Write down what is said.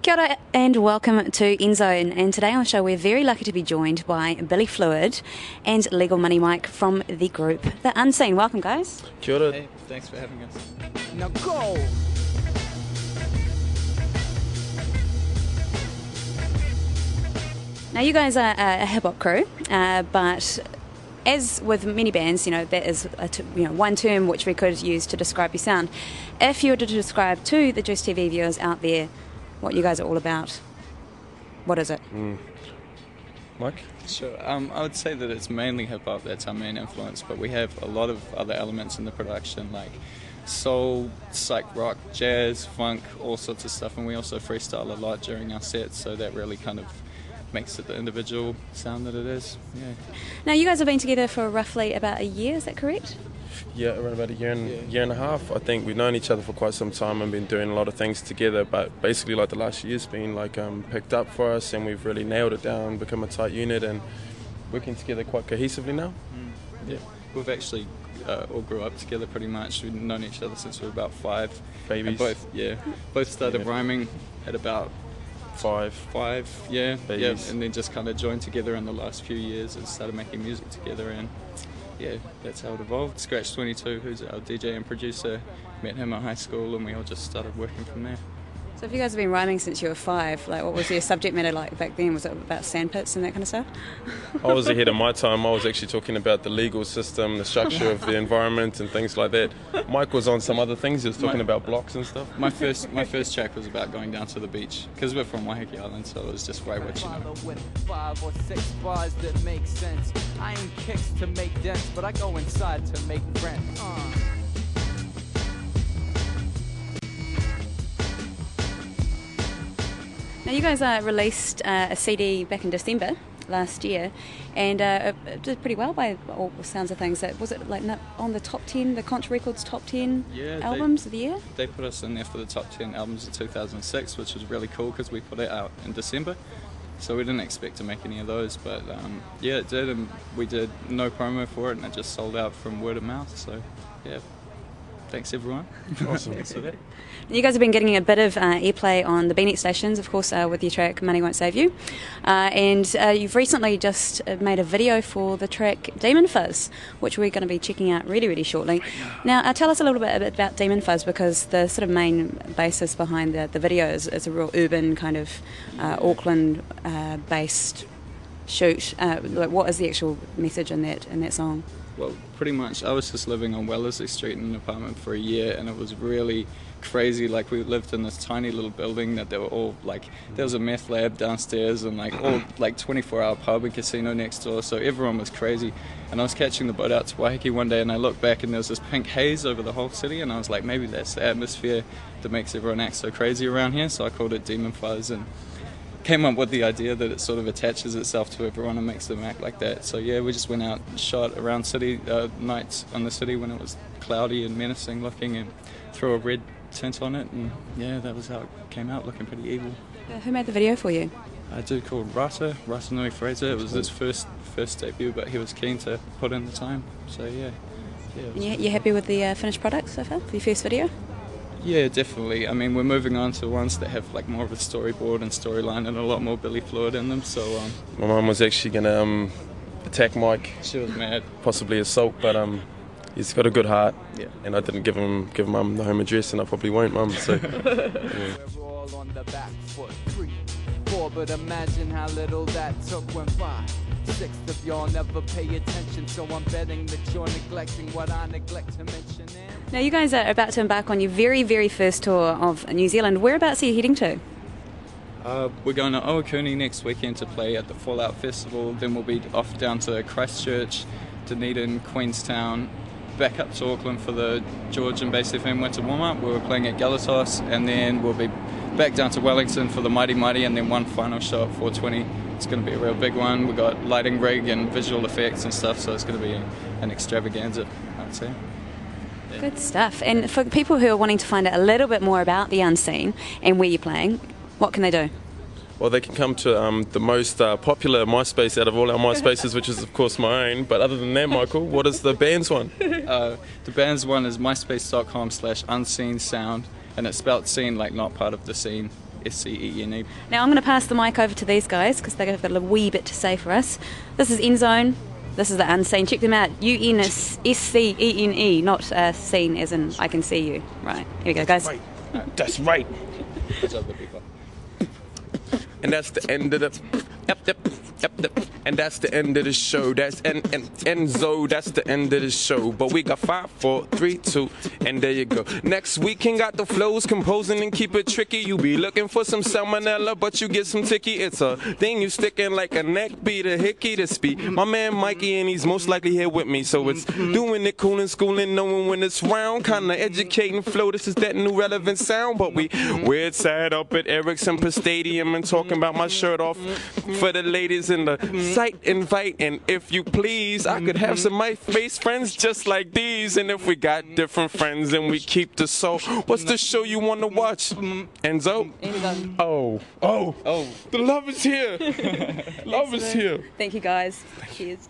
Kia ora and welcome to NZOWN, and today on the show we're very lucky to be joined by Billy Fluid and Legal Money Mike from the group The Unscene. Welcome guys. Kia ora. Hey, thanks for having us. Now go! Now you guys are a hip-hop crew, but as with many bands, you know, that is one term which we could use to describe your sound. If you were to describe to the Juice TV viewers out there what you guys are all about, what is it? Mike? Sure. I would say that it's mainly hip-hop, that's our main influence, but we have a lot of other elements in the production, like soul, psych rock, jazz, funk, all sorts of stuff, and we also freestyle a lot during our sets, so that really kind of makes it the individual sound that it is. Yeah. Now you guys have been together for roughly about a year, is that correct? Yeah, around about a year and a half. I think we've known each other for quite some time and been doing a lot of things together, but basically like the last year's been like picked up for us, and we've really nailed it down, become a tight unit and working together quite cohesively now. Yeah, we've actually all grew up together pretty much. We've known each other since we were about 5. Babies. And both started rhyming at about 5. Yeah, Babies. and then just kind of joined together in the last few years and started making music together, and yeah, that's how it evolved. Scratch 22, who's our DJ and producer, met him at high school, and we all just started working from there. So if you guys have been rhyming since you were 5, like what was your subject matter like back then? Was it about sandpits and that kind of stuff? I was ahead of my time. I was actually talking about the legal system, the structure of the environment and things like that. Mike was on some other things. He was talking about blocks and stuff. My first track was about going down to the beach, because we're from Waiheke Island, so it was just right what you know. With 5 or 6 bars that make sense. I ain't kicks to make dents, but I go inside to make rent. Now you guys released a CD back in December last year, and it did pretty well by all sounds of things. Was it like on the top 10, the Conch Records top 10 albums of the year? They put us in there for the top 10 albums of 2006, which was really cool because we put it out in December. So we didn't expect to make any of those, but yeah, it did, and we did no promo for it, and it just sold out from word of mouth. So yeah, thanks everyone. Awesome. Thanks for that. You guys have been getting a bit of airplay on the B-Net stations, of course, with your track Money Won't Save You. And you've recently just made a video for the track Deamon Fuzz, which we're going to be checking out really, really shortly. Now, tell us a little bit about Deamon Fuzz, because the sort of main basis behind the video is a real urban kind of Auckland-based shoot. Like, what is the actual message in that song? Well, pretty much, I was just living on Wellesley Street in an apartment for a year, and it was really crazy. Like, we lived in this tiny little building that they were all like, there was a meth lab downstairs and like all like 24-hour pub and casino next door, so everyone was crazy. And I was catching the boat out to Waiheke one day, and I looked back and there was this pink haze over the whole city, and I was like, maybe that's the atmosphere that makes everyone act so crazy around here. So I called it Deamon Fuzz, and came up with the idea that it sort of attaches itself to everyone and makes them act like that. So yeah, we just went out and shot around city nights on the city when it was cloudy and menacing looking, and threw a red tint on it, and yeah, that was how it came out, looking pretty evil. Who made the video for you? A dude called Rata Nui Fraser. It was his first debut, but he was keen to put in the time. So yeah. And you happy with the finished product so far for your first video? Yeah, definitely. I mean, we're moving on to ones that have like more of a storyboard and storyline and a lot more Billy Fluid in them. So My mum was actually going to attack Mike. She was mad. Possibly assault, but he's got a good heart. Yeah. And I didn't give mum the home address, and I probably won't, mum. So yeah. We're all on the back foot. 3, 4, but imagine how little that took when 5, 6 of y'all never pay attention. So I'm betting that you're neglecting what I neglect to mention. Now you guys are about to embark on your very, very first tour of New Zealand. Whereabouts are you heading to? We're going to Ohakune next weekend to play at the Fallout Festival. Then we'll be off down to Christchurch, Dunedin, Queenstown, back up to Auckland for the George and Bass FM winter warm-up. We were playing at Galatos, and then we'll be back down to Wellington for the Mighty Mighty, and then one final show at 420. It's going to be a real big one. We've got lighting rig and visual effects and stuff, so it's going to be an extravaganza, I'd say. Good stuff. And for people who are wanting to find out a little bit more about the Unscene and where you're playing, what can they do? Well, they can come to the most popular MySpace out of all our MySpaces, which is, of course, my own. But other than that, Michael, what is the band's one? The band's one is myspace.com/unscene sound, and it's spelled scene like not part of the scene. SCENE. Now I'm going to pass the mic over to these guys because they've got a wee bit to say for us. This is NZOWN. This is the Unscene. Check them out. UNSCENE, not scene as in I can see you. Right. Here we go, guys. Right. That's right. Those other people. And that's the end of the. Yep. And that's the end of the show. That's Enzo. That's the end of the show. But we got 5, 4, 3, 2, and there you go. Next weekend got the flows composing and keep it tricky. You be looking for some salmonella, but you get some ticky. It's a thing you sticking like a neck beat, a hickey to speak. My man Mikey, and he's most likely here with me. So it's doing it cool and schooling, knowing when it's round. Kinda educating flow. This is that new relevant sound. But we're sat up at Ericsson Stadium and talking about my shirt off for the ladies in the site invite. And if you please, I could have some my face friends just like these. And if we got different friends and we keep the soul, what's the show you want to watch? Enzo? Oh, the love is here. Love is here. Thank you, guys. Cheers.